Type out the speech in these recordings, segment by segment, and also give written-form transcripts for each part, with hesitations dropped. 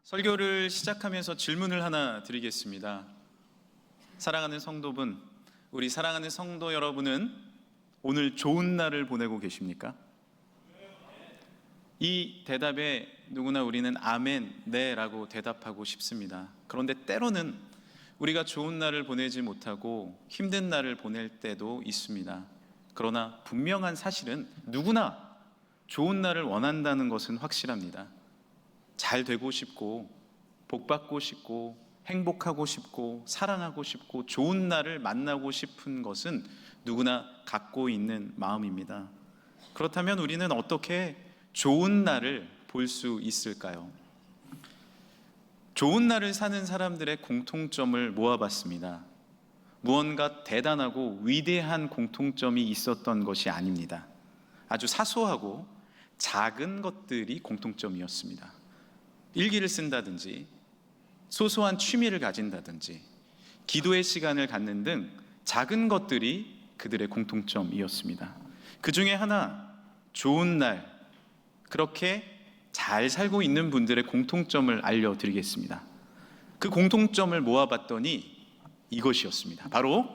설교를 시작하면서 질문을 하나 드리겠습니다. 사랑하는 성도분, 우리 사랑하는 성도 여러분은 오늘 좋은 날을 보내고 계십니까? 이 대답에 누구나 우리는 아멘, 네 라고 대답하고 싶습니다. 그런데 때로는 우리가 좋은 날을 보내지 못하고 힘든 날을 보낼 때도 있습니다. 그러나 분명한 사실은 누구나 좋은 날을 원한다는 것은 확실합니다. 잘 되고 싶고 복받고 싶고 행복하고 싶고 사랑하고 싶고 좋은 날을 만나고 싶은 것은 누구나 갖고 있는 마음입니다. 그렇다면 우리는 어떻게 좋은 날을 볼 수 있을까요? 좋은 날을 사는 사람들의 공통점을 모아봤습니다. 무언가 대단하고 위대한 공통점이 있었던 것이 아닙니다. 아주 사소하고 작은 것들이 공통점이었습니다. 일기를 쓴다든지 소소한 취미를 가진다든지 기도의 시간을 갖는 등 작은 것들이 그들의 공통점이었습니다. 그 중에 하나, 좋은 날, 그렇게 잘 살고 있는 분들의 공통점을 알려드리겠습니다. 그 공통점을 모아봤더니 이것이었습니다. 바로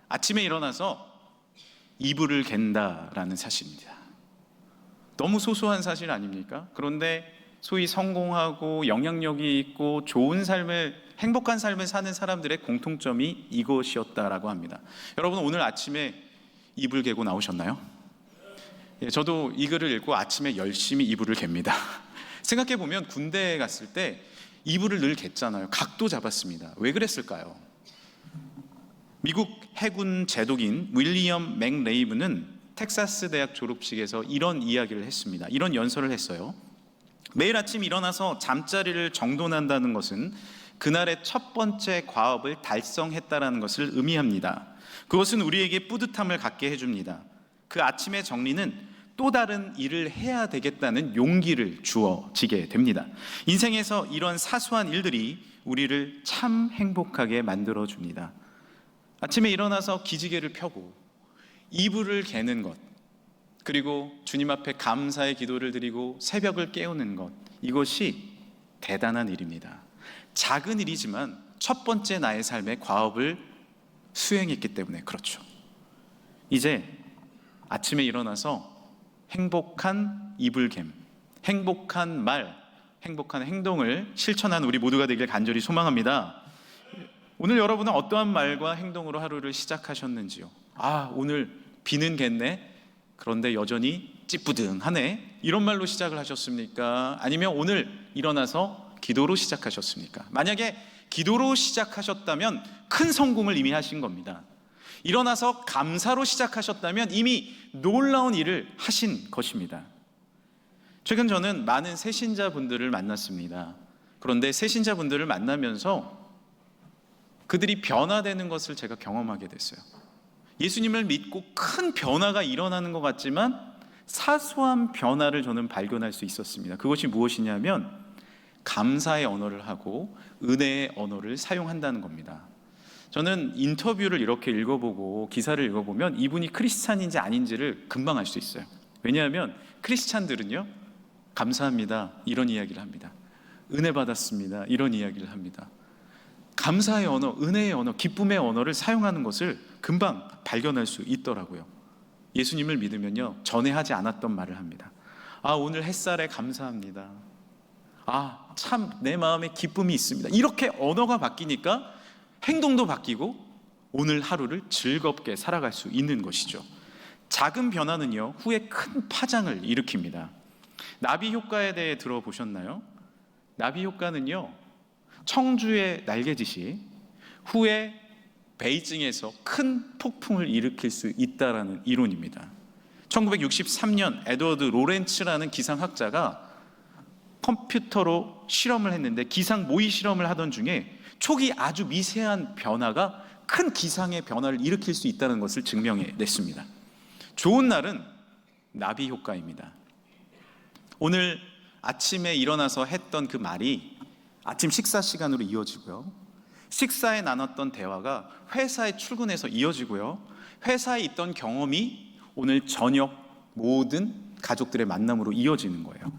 아침에 일어나서 이불을 갠다라는 사실입니다. 너무 소소한 사실 아닙니까? 그런데 소위 성공하고 영향력이 있고 좋은 삶을, 행복한 삶을 사는 사람들의 공통점이 이것이었다라고 합니다. 여러분, 오늘 아침에 이불 개고 나오셨나요? 저도 이 글을 읽고 아침에 열심히 이불을 갭니다. 생각해보면 군대에 갔을 때 이불을 늘 갰잖아요. 각도 잡았습니다. 왜 그랬을까요? 미국 해군 제독인 윌리엄 맥레이브는 텍사스 대학 졸업식에서 이런 이야기를 했습니다. 이런 연설을 했어요. 매일 아침 일어나서 잠자리를 정돈한다는 것은 그날의 첫 번째 과업을 달성했다는 것을 의미합니다. 그것은 우리에게 뿌듯함을 갖게 해줍니다. 그 아침의 정리는 또 다른 일을 해야 되겠다는 용기를 주어지게 됩니다. 인생에서 이런 사소한 일들이 우리를 참 행복하게 만들어줍니다. 아침에 일어나서 기지개를 펴고 이불을 개는 것, 그리고 주님 앞에 감사의 기도를 드리고 새벽을 깨우는 것, 이것이 대단한 일입니다. 작은 일이지만 첫 번째 나의 삶의 과업을 수행했기 때문에 그렇죠. 이제 아침에 일어나서 행복한 이불갬, 행복한 말, 행복한 행동을 실천한 우리 모두가 되길 간절히 소망합니다. 오늘 여러분은 어떠한 말과 행동으로 하루를 시작하셨는지요? 오늘 비는 겠네? 그런데 여전히 찌뿌둥하네, 이런 말로 시작을 하셨습니까? 아니면 오늘 일어나서 기도로 시작하셨습니까? 만약에 기도로 시작하셨다면 큰 성공을 이미 하신 겁니다. 일어나서 감사로 시작하셨다면 이미 놀라운 일을 하신 것입니다. 최근 저는 많은 새신자분들을 만났습니다. 그런데 새신자분들을 만나면서 그들이 변화되는 것을 제가 경험하게 됐어요. 예수님을 믿고 큰 변화가 일어나는 것 같지만 사소한 변화를 저는 발견할 수 있었습니다. 그것이 무엇이냐면 감사의 언어를 하고 은혜의 언어를 사용한다는 겁니다. 저는 인터뷰를 이렇게 읽어보고 기사를 읽어보면 이분이 크리스찬인지 아닌지를 금방 알 수 있어요. 왜냐하면 크리스찬들은요, 감사합니다, 이런 이야기를 합니다. 은혜 받았습니다, 이런 이야기를 합니다. 감사의 언어, 은혜의 언어, 기쁨의 언어를 사용하는 것을 금방 발견할 수 있더라고요. 예수님을 믿으면요, 전에 하지 않았던 말을 합니다. 오늘 햇살에 감사합니다. 참 내 마음에 기쁨이 있습니다. 이렇게 언어가 바뀌니까 행동도 바뀌고 오늘 하루를 즐겁게 살아갈 수 있는 것이죠. 작은 변화는요, 후에 큰 파장을 일으킵니다. 나비 효과에 대해 들어보셨나요? 나비 효과는요, 청주의 날개짓이 후에 베이징에서 큰 폭풍을 일으킬 수 있다는 이론입니다. 1963년 에드워드 로렌츠라는 기상학자가 컴퓨터로 실험을 했는데 기상 모의 실험을 하던 중에 초기 아주 미세한 변화가 큰 기상의 변화를 일으킬 수 있다는 것을 증명해냈습니다. 좋은 날은 나비 효과입니다. 오늘 아침에 일어나서 했던 그 말이 아침 식사 시간으로 이어지고요, 식사에 나눴던 대화가 회사에 출근해서 이어지고요, 회사에 있던 경험이 오늘 저녁 모든 가족들의 만남으로 이어지는 거예요.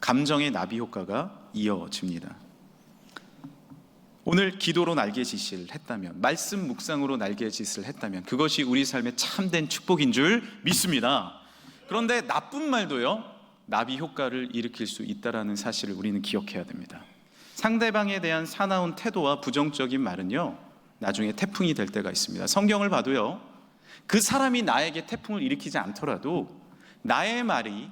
감정의 나비 효과가 이어집니다. 오늘 기도로 날개짓을 했다면, 말씀 묵상으로 날개짓을 했다면 그것이 우리 삶의 참된 축복인 줄 믿습니다. 그런데 나쁜 말도요, 나비 효과를 일으킬 수 있다는 사실을 우리는 기억해야 됩니다. 상대방에 대한 사나운 태도와 부정적인 말은요, 나중에 태풍이 될 때가 있습니다. 성경을 봐도요, 그 사람이 나에게 태풍을 일으키지 않더라도 나의 말이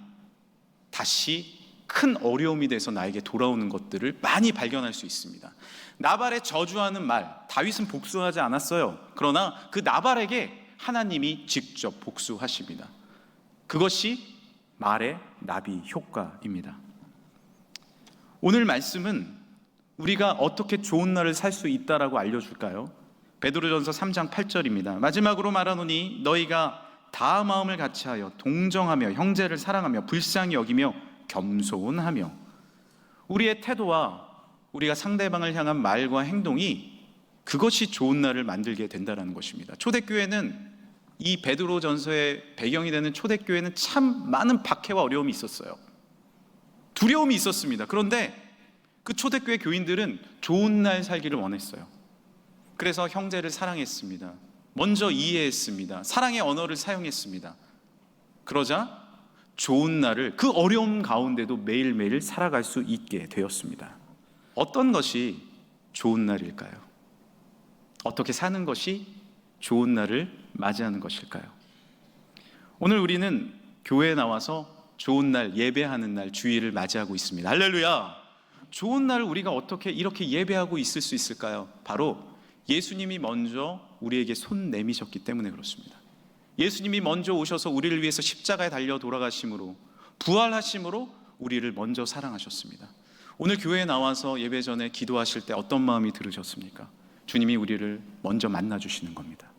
다시 큰 어려움이 돼서 나에게 돌아오는 것들을 많이 발견할 수 있습니다. 나발의 저주하는 말, 다윗은 복수하지 않았어요. 그러나 그 나발에게 하나님이 직접 복수하십니다. 그것이 말의 나비 효과입니다. 오늘 말씀은 우리가 어떻게 좋은 날을 살 수 있다라고 알려줄까요? 베드로전서 3장 8절입니다. 마지막으로 말하노니 너희가 다 마음을 같이하여 동정하며 형제를 사랑하며 불쌍히 여기며 겸손하며. 우리의 태도와 우리가 상대방을 향한 말과 행동이 그것이 좋은 날을 만들게 된다는 것입니다. 초대교회는, 이 베드로전서의 배경이 되는 초대교회는 참 많은 박해와 어려움이 있었어요. 두려움이 있었습니다. 그런데 그 초대교회 교인들은 좋은 날 살기를 원했어요. 그래서 형제를 사랑했습니다. 먼저 이해했습니다. 사랑의 언어를 사용했습니다. 그러자 좋은 날을 그 어려움 가운데도 매일매일 살아갈 수 있게 되었습니다. 어떤 것이 좋은 날일까요? 어떻게 사는 것이 좋은 날을 맞이하는 것일까요? 오늘 우리는 교회에 나와서 좋은 날, 예배하는 날, 주일을 맞이하고 있습니다. 할렐루야! 좋은 날을 우리가 어떻게 이렇게 예배하고 있을 수 있을까요? 바로 예수님이 먼저 우리에게 손 내미셨기 때문에 그렇습니다. 예수님이 먼저 오셔서 우리를 위해서 십자가에 달려 돌아가심으로, 부활하심으로 우리를 먼저 사랑하셨습니다. 오늘 교회에 나와서 예배 전에 기도하실 때 어떤 마음이 들으셨습니까? 주님이 우리를 먼저 만나주시는 겁니다.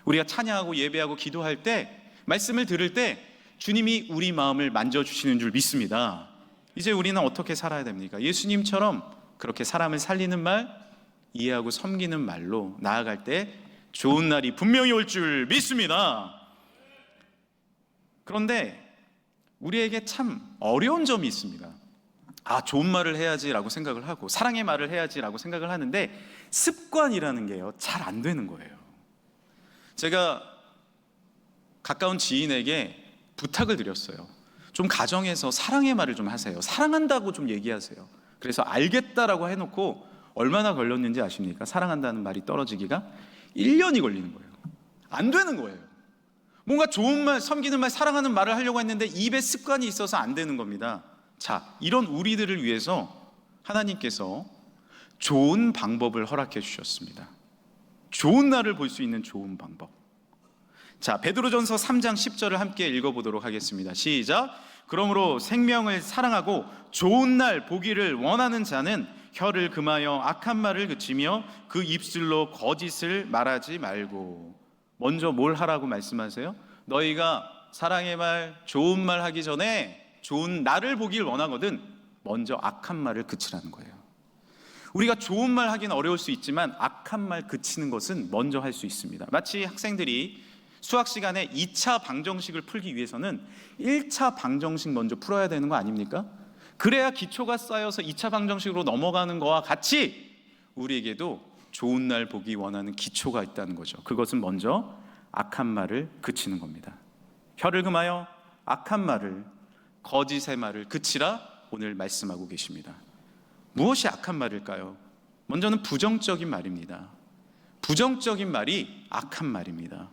우리가 찬양하고 예배하고 기도할 때, 말씀을 들을 때 주님이 우리 마음을 만져주시는 줄 믿습니다. 이제 우리는 어떻게 살아야 됩니까? 예수님처럼 그렇게 사람을 살리는 말, 이해하고 섬기는 말로 나아갈 때 좋은 날이 분명히 올 줄 믿습니다. 그런데 우리에게 참 어려운 점이 있습니다. 좋은 말을 해야지라고 생각을 하고, 사랑의 말을 해야지라고 생각을 하는데 습관이라는 게요, 잘 안 되는 거예요. 제가 가까운 지인에게 부탁을 드렸어요. 좀 가정에서 사랑의 말을 좀 하세요. 사랑한다고 좀 얘기하세요. 그래서 알겠다라고 해놓고 얼마나 걸렸는지 아십니까? 사랑한다는 말이 떨어지기가 1년이 걸리는 거예요. 안 되는 거예요. 뭔가 좋은 말, 섬기는 말, 사랑하는 말을 하려고 했는데 입에 습관이 있어서 안 되는 겁니다. 자, 이런 우리들을 위해서 하나님께서 좋은 방법을 허락해 주셨습니다. 좋은 날을 볼 수 있는 좋은 방법. 자, 베드로전서 3장 10절을 함께 읽어보도록 하겠습니다. 시작. 그러므로 생명을 사랑하고 좋은 날 보기를 원하는 자는 혀를 금하여 악한 말을 그치며 그 입술로 거짓을 말하지 말고. 먼저 뭘 하라고 말씀하세요? 너희가 사랑의 말, 좋은 말 하기 전에 좋은 날을 보길 원하거든 먼저 악한 말을 그치라는 거예요. 우리가 좋은 말 하기는 어려울 수 있지만 악한 말 그치는 것은 먼저 할 수 있습니다. 마치 학생들이 수학 시간에 2차 방정식을 풀기 위해서는 1차 방정식 먼저 풀어야 되는 거 아닙니까? 그래야 기초가 쌓여서 2차 방정식으로 넘어가는 거와 같이 우리에게도 좋은 날 보기 원하는 기초가 있다는 거죠. 그것은 먼저 악한 말을 그치는 겁니다. 혀를 금하여 악한 말을, 거짓의 말을 그치라 오늘 말씀하고 계십니다. 무엇이 악한 말일까요? 먼저는 부정적인 말입니다. 부정적인 말이 악한 말입니다.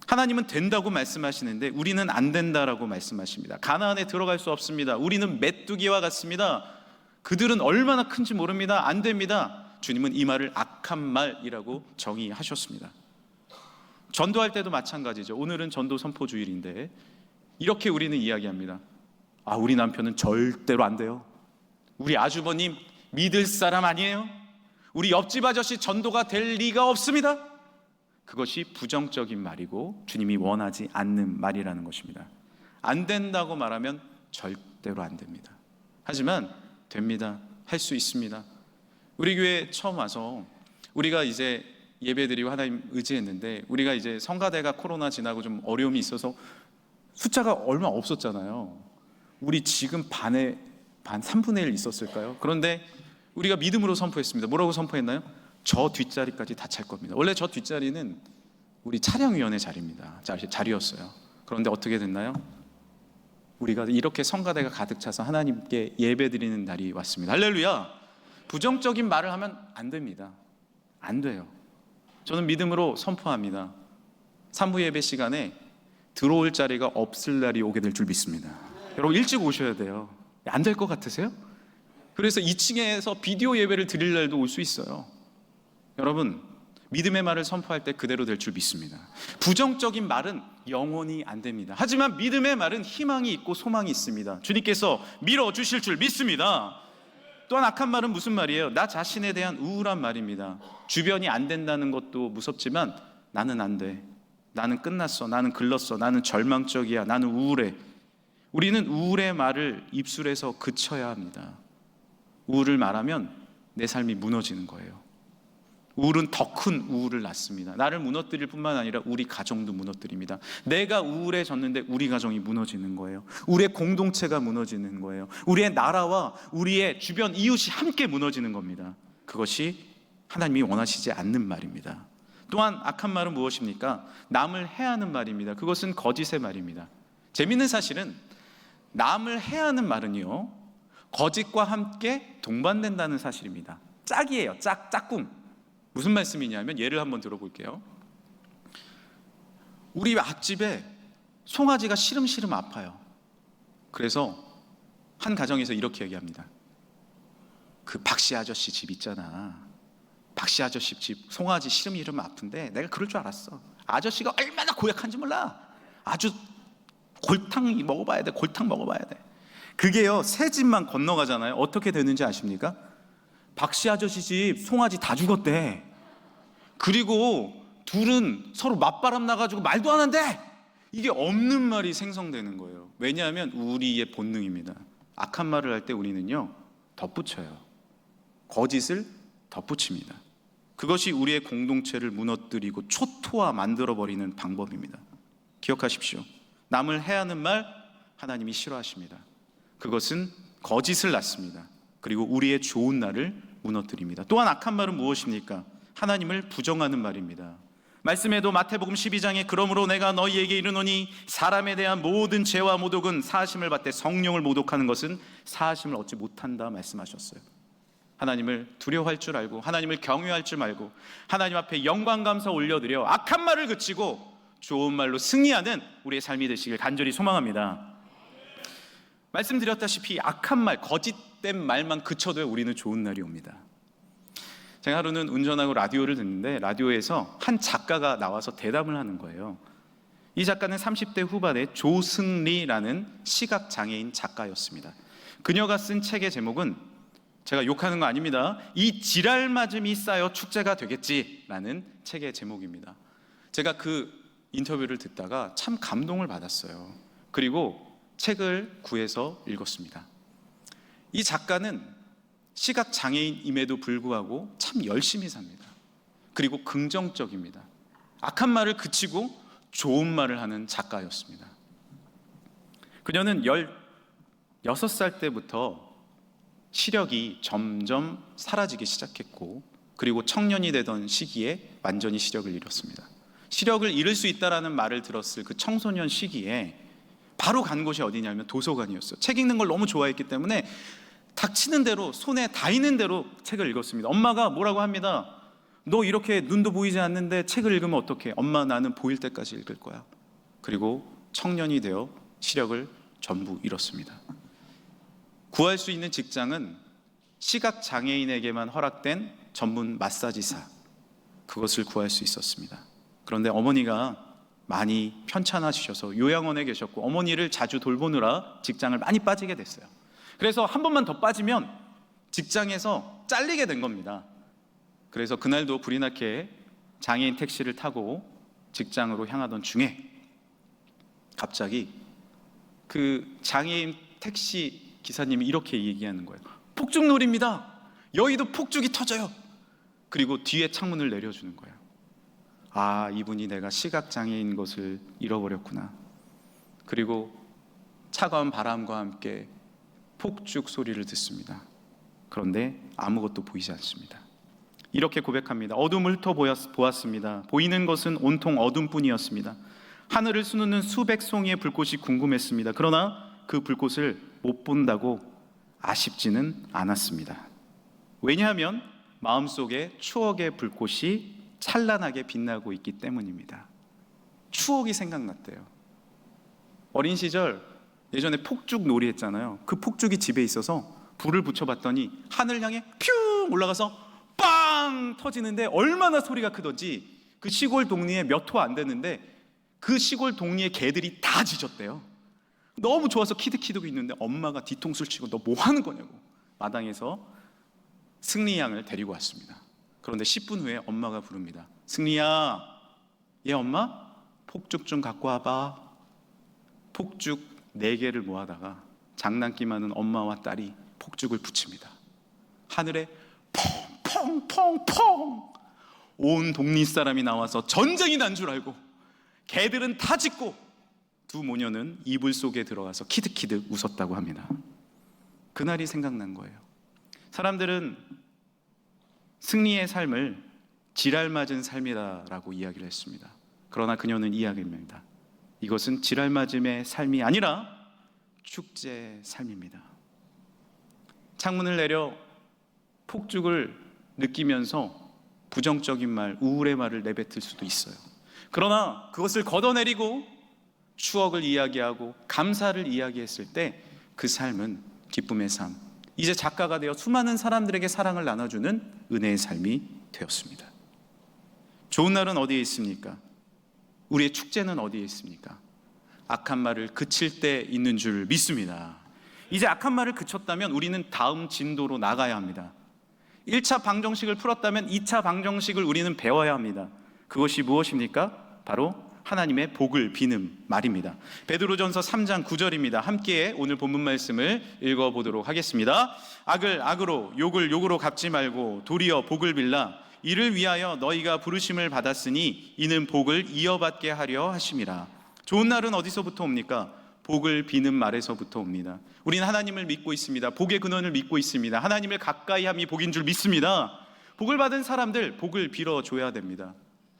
하나님은 된다고 말씀하시는데 우리는 안 된다라고 말씀하십니다. 가나안에 들어갈 수 없습니다. 우리는 메뚜기와 같습니다. 그들은 얼마나 큰지 모릅니다. 안 됩니다. 주님은 이 말을 악한 말이라고 정의하셨습니다. 전도할 때도 마찬가지죠. 오늘은 전도 선포 주일인데 이렇게 우리는 이야기합니다. 우리 남편은 절대로 안 돼요. 우리 아주버님 믿을 사람 아니에요. 우리 옆집 아저씨 전도가 될 리가 없습니다. 그것이 부정적인 말이고 주님이 원하지 않는 말이라는 것입니다. 안 된다고 말하면 절대로 안 됩니다. 하지만 됩니다. 할 수 있습니다. 우리 교회 처음 와서 우리가 이제 예배드리고 하나님 의지했는데 우리가 이제 성가대가 코로나 지나고 좀 어려움이 있어서 숫자가 얼마 없었잖아요. 우리 지금 반 3분의 1 있었을까요? 그런데 우리가 믿음으로 선포했습니다. 뭐라고 선포했나요? 저 뒷자리까지 다 찰 겁니다. 원래 저 뒷자리는 우리 차량위원회 자리였어요. 그런데 어떻게 됐나요? 우리가 이렇게 성가대가 가득 차서 하나님께 예배드리는 날이 왔습니다. 할렐루야. 부정적인 말을 하면 안 됩니다. 안 돼요. 저는 믿음으로 선포합니다. 3부 예배 시간에 들어올 자리가 없을 날이 오게 될 줄 믿습니다. 여러분 일찍 오셔야 돼요. 안 될 것 같으세요? 그래서 2층에서 비디오 예배를 드릴 날도 올 수 있어요. 여러분 믿음의 말을 선포할 때 그대로 될 줄 믿습니다. 부정적인 말은 영원히 안 됩니다. 하지만 믿음의 말은 희망이 있고 소망이 있습니다. 주님께서 밀어주실 줄 믿습니다. 또한 악한 말은 무슨 말이에요? 나 자신에 대한 우울한 말입니다. 주변이 안 된다는 것도 무섭지만 나는 안 돼, 나는 끝났어, 나는 글렀어, 나는 절망적이야, 나는 우울해. 우리는 우울의 말을 입술에서 그쳐야 합니다. 우울을 말하면 내 삶이 무너지는 거예요. 우울은 더 큰 우울을 낳습니다. 나를 무너뜨릴 뿐만 아니라 우리 가정도 무너뜨립니다. 내가 우울해졌는데 우리 가정이 무너지는 거예요. 우리의 공동체가 무너지는 거예요. 우리의 나라와 우리의 주변 이웃이 함께 무너지는 겁니다. 그것이 하나님이 원하시지 않는 말입니다. 또한 악한 말은 무엇입니까? 남을 해하는 말입니다. 그것은 거짓의 말입니다. 재미있는 사실은 남을 해하는 말은요, 거짓과 함께 동반된다는 사실입니다. 짝이에요. 짝꿍. 무슨 말씀이냐면 예를 한번 들어볼게요. 우리 앞집에 송아지가 시름시름 아파요. 그래서 한 가정에서 이렇게 얘기합니다. 그 박씨 아저씨 집 있잖아. 박씨 아저씨 집 송아지 시름시름 아픈데 내가 그럴 줄 알았어. 아저씨가 얼마나 고약한지 몰라. 아주 골탕 먹어봐야 돼. 골탕 먹어봐야 돼. 그게요, 새 집만 건너가잖아요. 어떻게 되는지 아십니까? 박씨 아저씨 집 송아지 다 죽었대. 그리고 둘은 서로 맞바람 나가지고 말도 안 한대. 이게 없는 말이 생성되는 거예요. 왜냐하면 우리의 본능입니다. 악한 말을 할 때 우리는요, 덧붙여요. 거짓을 덧붙입니다. 그것이 우리의 공동체를 무너뜨리고 초토화 만들어버리는 방법입니다. 기억하십시오. 남을 해하는 말 하나님이 싫어하십니다. 그것은 거짓을 낳습니다. 그리고 우리의 좋은 날을 무너뜨립니다. 또한 악한 말은 무엇입니까? 하나님을 부정하는 말입니다. 말씀에도 마태복음 12장에 그러므로 내가 너희에게 이르노니 사람에 대한 모든 죄와 모독은 사하심을 받되 성령을 모독하는 것은 사하심을 얻지 못한다 말씀하셨어요. 하나님을 두려워할 줄 알고 하나님을 경외할 줄 알고 하나님 앞에 영광 감사 올려드려 악한 말을 그치고 좋은 말로 승리하는 우리의 삶이 되시길 간절히 소망합니다. 말씀드렸다시피 악한 말, 거짓된 말만 그쳐도 우리는 좋은 날이 옵니다. 제가 하루는 운전하고 라디오를 듣는데 라디오에서 한 작가가 나와서 대담을 하는 거예요. 이 작가는 30대 후반의 조승리라는 시각장애인 작가였습니다. 그녀가 쓴 책의 제목은, 제가 욕하는 거 아닙니다, 이 지랄맞음이 쌓여 축제가 되겠지라는 책의 제목입니다. 제가 그 인터뷰를 듣다가 참 감동을 받았어요. 그리고 책을 구해서 읽었습니다. 이 작가는 시각장애인임에도 불구하고 참 열심히 삽니다. 그리고 긍정적입니다. 악한 말을 그치고 좋은 말을 하는 작가였습니다. 그녀는 16살 때부터 시력이 점점 사라지기 시작했고, 그리고 청년이 되던 시기에 완전히 시력을 잃었습니다. 시력을 잃을 수 있다는 말을 들었을 그 청소년 시기에 바로 간 곳이 어디냐면 도서관이었어요. 책 읽는 걸 너무 좋아했기 때문에 닥치는 대로, 손에 닿이는 대로 책을 읽었습니다. 엄마가 뭐라고 합니다. 너 이렇게 눈도 보이지 않는데 책을 읽으면 어떡해? 엄마, 나는 보일 때까지 읽을 거야. 그리고 청년이 되어 시력을 전부 잃었습니다. 구할 수 있는 직장은 시각장애인에게만 허락된 전문 마사지사, 그것을 구할 수 있었습니다. 그런데 어머니가 많이 편찮으셔서 요양원에 계셨고 어머니를 자주 돌보느라 직장을 많이 빠지게 됐어요. 그래서 한 번만 더 빠지면 직장에서 잘리게 된 겁니다. 그래서 그날도 불이 나게 장애인 택시를 타고 직장으로 향하던 중에 갑자기 그 장애인 택시 기사님이 이렇게 얘기하는 거예요. 폭죽놀이입니다. 여의도 폭죽이 터져요. 그리고 뒤에 창문을 내려주는 거예요. 아, 이분이 내가 시각장애인 것을 잃어버렸구나. 그리고 차가운 바람과 함께 폭죽 소리를 듣습니다. 그런데 아무것도 보이지 않습니다. 이렇게 고백합니다. 어둠을 훑어보았습니다. 보이는 것은 온통 어둠뿐이었습니다. 하늘을 수놓는 수백 송이의 불꽃이 궁금했습니다. 그러나 그 불꽃을 못 본다고 아쉽지는 않았습니다. 왜냐하면 마음속에 추억의 불꽃이 찬란하게 빛나고 있기 때문입니다. 추억이 생각났대요. 어린 시절 예전에 폭죽 놀이 했잖아요. 그 폭죽이 집에 있어서 불을 붙여봤더니 하늘 향해 퓨 올라가서 빵 터지는데 얼마나 소리가 크던지 그 시골 동리에 몇 호 안 됐는데 그 시골 동리의 개들이 다 짖었대요. 너무 좋아서 키득키득 있는데 엄마가 뒤통수를 치고 너 뭐 하는 거냐고 마당에서 승리 양을 데리고 왔습니다. 그런데 10분 후에 엄마가 부릅니다. 승리야, 얘 엄마 폭죽 좀 갖고 와봐. 폭죽 4개를 모아다가 장난기 많은 엄마와 딸이 폭죽을 붙입니다. 하늘에 펑펑펑펑 온 동리 사람이 나와서 전쟁이 난 줄 알고 개들은 다 짖고 두 모녀는 이불 속에 들어가서 키득키득 웃었다고 합니다. 그날이 생각난 거예요. 사람들은 승리의 삶을 지랄맞은 삶이다라고 이야기를 했습니다. 그러나 그녀는 이야기합니다. 이것은 지랄맞음의 삶이 아니라 축제의 삶입니다. 창문을 내려 폭죽을 느끼면서 부정적인 말, 우울의 말을 내뱉을 수도 있어요. 그러나 그것을 걷어내리고 추억을 이야기하고 감사를 이야기했을 때 그 삶은 기쁨의 삶, 이제 작가가 되어 수많은 사람들에게 사랑을 나눠주는 은혜의 삶이 되었습니다. 좋은 날은 어디에 있습니까? 우리의 축제는 어디에 있습니까? 악한 말을 그칠 때 있는 줄 믿습니다. 이제 악한 말을 그쳤다면 우리는 다음 진도로 나가야 합니다. 1차 방정식을 풀었다면 2차 방정식을 우리는 배워야 합니다. 그것이 무엇입니까? 바로 하나님의 복을 비는 말입니다. 베드로전서 3장 9절입니다. 함께 오늘 본문 말씀을 읽어보도록 하겠습니다. 악을 악으로 욕을 욕으로 갚지 말고 도리어 복을 빌라. 이를 위하여 너희가 부르심을 받았으니 이는 복을 이어받게 하려 하심이라. 좋은 날은 어디서부터 옵니까? 복을 비는 말에서부터 옵니다. 우리는 하나님을 믿고 있습니다. 복의 근원을 믿고 있습니다. 하나님을 가까이 함이 복인 줄 믿습니다. 복을 받은 사람들 복을 빌어줘야 됩니다.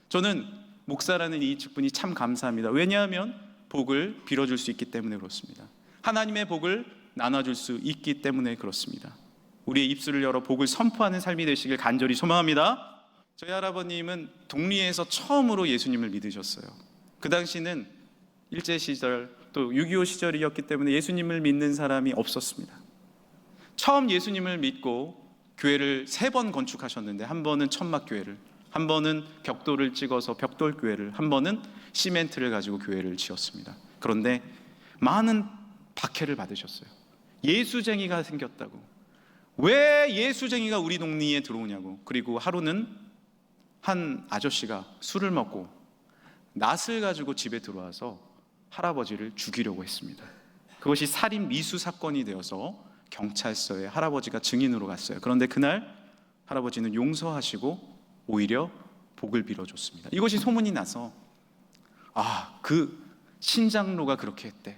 저는 목사라는 이 직분이 참 감사합니다. 왜냐하면 복을 빌어줄 수 있기 때문에 그렇습니다. 하나님의 복을 나눠줄 수 있기 때문에 그렇습니다. 우리의 입술을 열어 복을 선포하는 삶이 되시길 간절히 소망합니다. 저희 할아버님은 동리에서 처음으로 예수님을 믿으셨어요. 그 당시는 일제시절 또 6.25 시절이었기 때문에 예수님을 믿는 사람이 없었습니다. 처음 예수님을 믿고 교회를 3번 건축하셨는데 한 번은 천막교회를, 한 번은 벽돌을 찍어서 벽돌교회를, 한 번은 시멘트를 가지고 교회를 지었습니다. 그런데 많은 박해를 받으셨어요. 예수쟁이가 생겼다고. 왜 예수쟁이가 우리 동리에 들어오냐고. 그리고 하루는 한 아저씨가 술을 먹고 낫을 가지고 집에 들어와서 할아버지를 죽이려고 했습니다. 그것이 살인 미수 사건이 되어서 경찰서에 할아버지가 증인으로 갔어요. 그런데 그날 할아버지는 용서하시고 오히려 복을 빌어줬습니다. 이것이 소문이 나서 그 신장로가 그렇게 했대.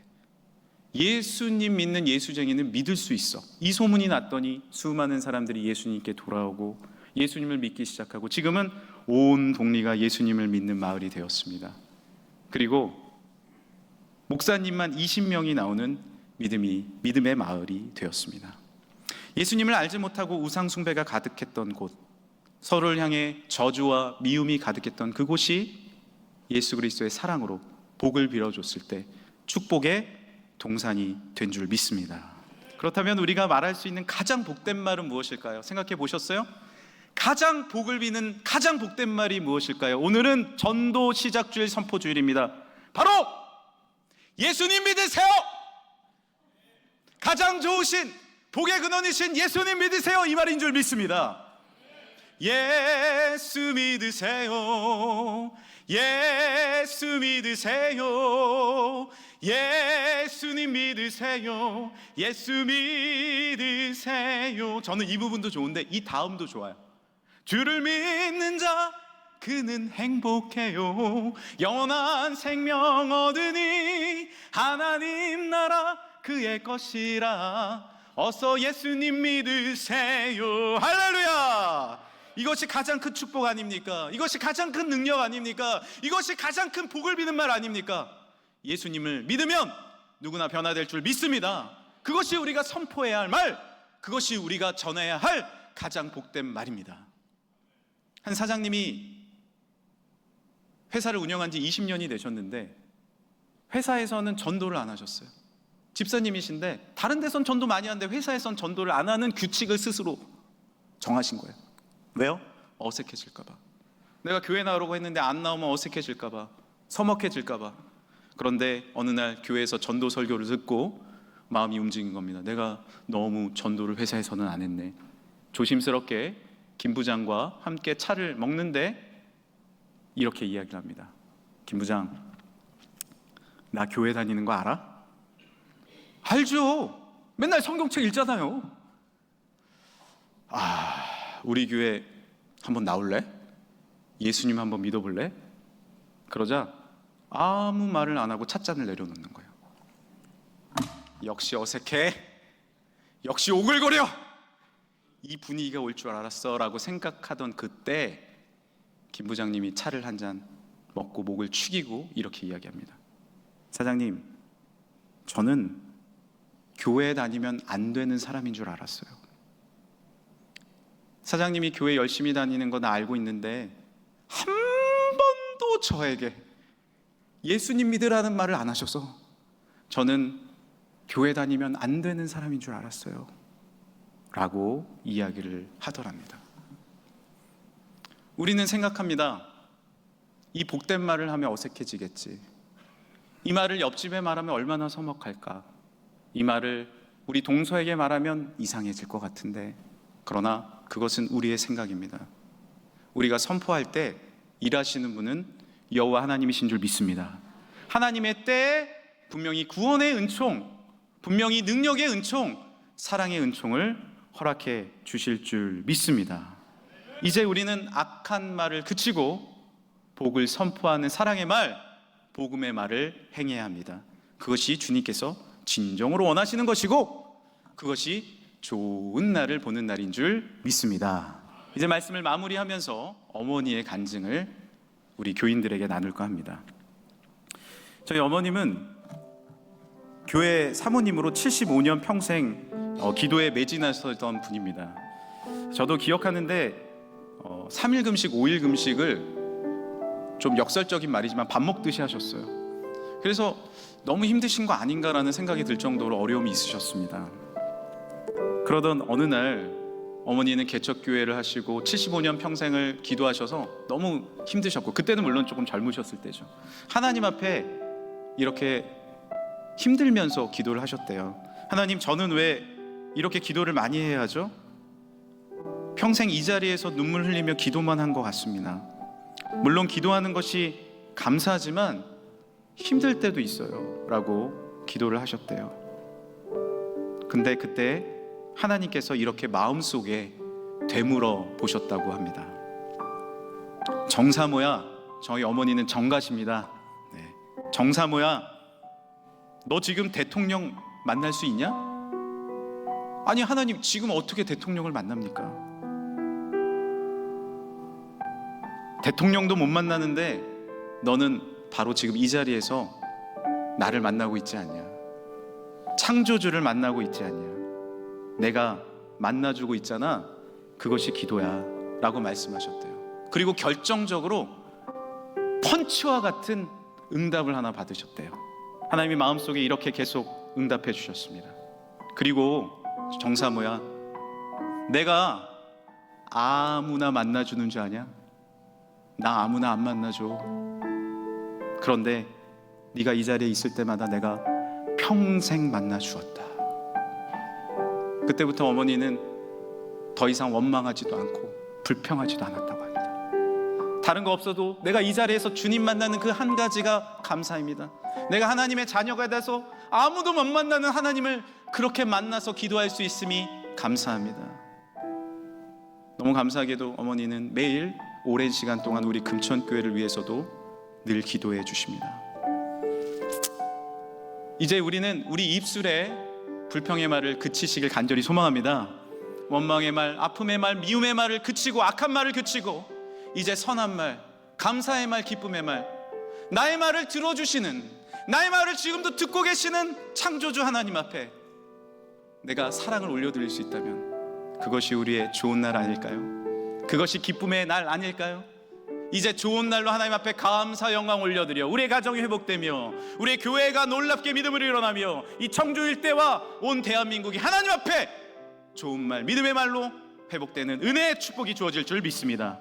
예수님 믿는 예수쟁이는 믿을 수 있어. 이 소문이 났더니 수많은 사람들이 예수님께 돌아오고 예수님을 믿기 시작하고 지금은 온 동리가 예수님을 믿는 마을이 되었습니다. 그리고 목사님만 20명이 나오는 믿음의 마을이 되었습니다. 예수님을 알지 못하고 우상 숭배가 가득했던 곳, 서로를 향해 저주와 미움이 가득했던 그곳이 예수 그리스도의 사랑으로 복을 빌어줬을 때 축복의 동산이 된 줄 믿습니다. 그렇다면 우리가 말할 수 있는 가장 복된 말은 무엇일까요? 생각해 보셨어요? 가장 복을 비는 가장 복된 말이 무엇일까요? 오늘은 전도 시작주일 선포주일입니다. 바로 예수님 믿으세요. 가장 좋으신 복의 근원이신 예수님 믿으세요, 이 말인 줄 믿습니다. 예수 믿으세요. 예수 믿으세요. 예수님 믿으세요. 예수 믿으세요. 저는 이 부분도 좋은데 이 다음도 좋아요. 주를 믿는 자 그는 행복해요. 영원한 생명 얻으니 하나님 나라 그의 것이라. 어서 예수님 믿으세요. 할렐루야. 이것이 가장 큰 축복 아닙니까? 이것이 가장 큰 능력 아닙니까? 이것이 가장 큰 복을 비는 말 아닙니까? 예수님을 믿으면 누구나 변화될 줄 믿습니다. 그것이 우리가 선포해야 할 말, 그것이 우리가 전해야 할 가장 복된 말입니다. 한 사장님이 회사를 운영한 지 20년이 되셨는데 회사에서는 전도를 안 하셨어요. 집사님이신데 다른 데선 전도 많이 하는데 회사에선 전도를 안 하는 규칙을 스스로 정하신 거예요. 왜요? 어색해질까 봐. 내가 교회 나오라고 했는데 안 나오면 어색해질까 봐, 서먹해질까 봐. 그런데 어느 날 교회에서 전도 설교를 듣고 마음이 움직인 겁니다. 내가 너무 전도를 회사에서는 안 했네. 조심스럽게 김 부장과 함께 차를 먹는데 이렇게 이야기를 합니다. 김 부장, 나 교회 다니는 거 알아? 알죠. 맨날 성경책 읽잖아요. 우리 교회 한번 나올래? 예수님 한번 믿어볼래? 그러자 아무 말을 안 하고 찻잔을 내려놓는 거예요. 역시 어색해, 역시 오글거려, 이 분위기가 올 줄 알았어 라고 생각하던 그때 김 부장님이 차를 한 잔 먹고 목을 축이고 이렇게 이야기합니다. 사장님, 저는 교회 다니면 안 되는 사람인 줄 알았어요. 사장님이 교회 열심히 다니는 건 알고 있는데 한 번도 저에게 예수님 믿으라는 말을 안 하셔서 저는 교회 다니면 안 되는 사람인 줄 알았어요 라고 이야기를 하더랍니다. 우리는 생각합니다. 이 복된 말을 하면 어색해지겠지. 이 말을 옆집에 말하면 얼마나 서먹할까. 이 말을 우리 동서에게 말하면 이상해질 것 같은데, 그러나 그것은 우리의 생각입니다. 우리가 선포할 때 일하시는 분은 여호와 하나님이신 줄 믿습니다. 하나님의 때에 분명히 구원의 은총, 분명히 능력의 은총, 사랑의 은총을 허락해 주실 줄 믿습니다. 이제 우리는 악한 말을 그치고 복을 선포하는 사랑의 말, 복음의 말을 행해야 합니다. 그것이 주님께서 진정으로 원하시는 것이고 그것이 좋은 날을 보는 날인 줄 믿습니다. 이제 말씀을 마무리하면서 어머니의 간증을 우리 교인들에게 나눌까 합니다. 저희 어머님은 교회 사모님으로 75년 평생 기도에 매진하셨던 분입니다. 저도 기억하는데 3일 금식, 5일 금식을 좀 역설적인 말이지만 밥 먹듯이 하셨어요. 그래서 너무 힘드신 거 아닌가라는 생각이 들 정도로 어려움이 있으셨습니다. 그러던 어느 날 어머니는 개척교회를 하시고 75년 평생을 기도하셔서 너무 힘드셨고, 그때는 물론 조금 젊으셨을 때죠. 하나님 앞에 이렇게 힘들면서 기도를 하셨대요. 하나님, 저는 왜 이렇게 기도를 많이 해야 하죠? 평생 이 자리에서 눈물 흘리며 기도만 한 것 같습니다. 물론 기도하는 것이 감사하지만 힘들 때도 있어요 라고 기도를 하셨대요. 근데 그때 하나님께서 이렇게 마음속에 되물어 보셨다고 합니다. 정사모야, 저희 어머니는 정가십니다. 정사모야, 너 지금 대통령 만날 수 있냐? 아니, 하나님, 지금 어떻게 대통령을 만납니까? 대통령도 못 만나는데 너는 바로 지금 이 자리에서 나를 만나고 있지 않냐? 창조주를 만나고 있지 않냐? 내가 만나주고 있잖아. 그것이 기도야 라고 말씀하셨대요. 그리고 결정적으로 펀치와 같은 응답을 하나 받으셨대요. 하나님이 마음속에 이렇게 계속 응답해 주셨습니다. 그리고 정사모야, 내가 아무나 만나주는 줄 아냐? 나 아무나 안 만나줘. 그런데 네가 이 자리에 있을 때마다 내가 평생 만나주었다. 그때부터 어머니는 더 이상 원망하지도 않고 불평하지도 않았다고 합니다. 다른 거 없어도 내가 이 자리에서 주님 만나는 그 한 가지가 감사입니다. 내가 하나님의 자녀가 돼서 아무도 못 만나는 하나님을 그렇게 만나서 기도할 수 있음이 감사합니다. 너무 감사하게도 어머니는 매일 오랜 시간 동안 우리 금천교회를 위해서도 늘 기도해 주십니다. 이제 우리는 우리 입술에 불평의 말을 그치시길 간절히 소망합니다. 원망의 말, 아픔의 말, 미움의 말을 그치고 악한 말을 그치고 이제 선한 말, 감사의 말, 기쁨의 말, 나의 말을 들어주시는, 나의 말을 지금도 듣고 계시는 창조주 하나님 앞에 내가 사랑을 올려드릴 수 있다면 그것이 우리의 좋은 날 아닐까요? 그것이 기쁨의 날 아닐까요? 이제 좋은 날로 하나님 앞에 감사 영광 올려드려 우리의 가정이 회복되며 우리의 교회가 놀랍게 믿음으로 일어나며 이 청주 일대와 온 대한민국이 하나님 앞에 좋은 말, 믿음의 말로 회복되는 은혜의 축복이 주어질 줄 믿습니다.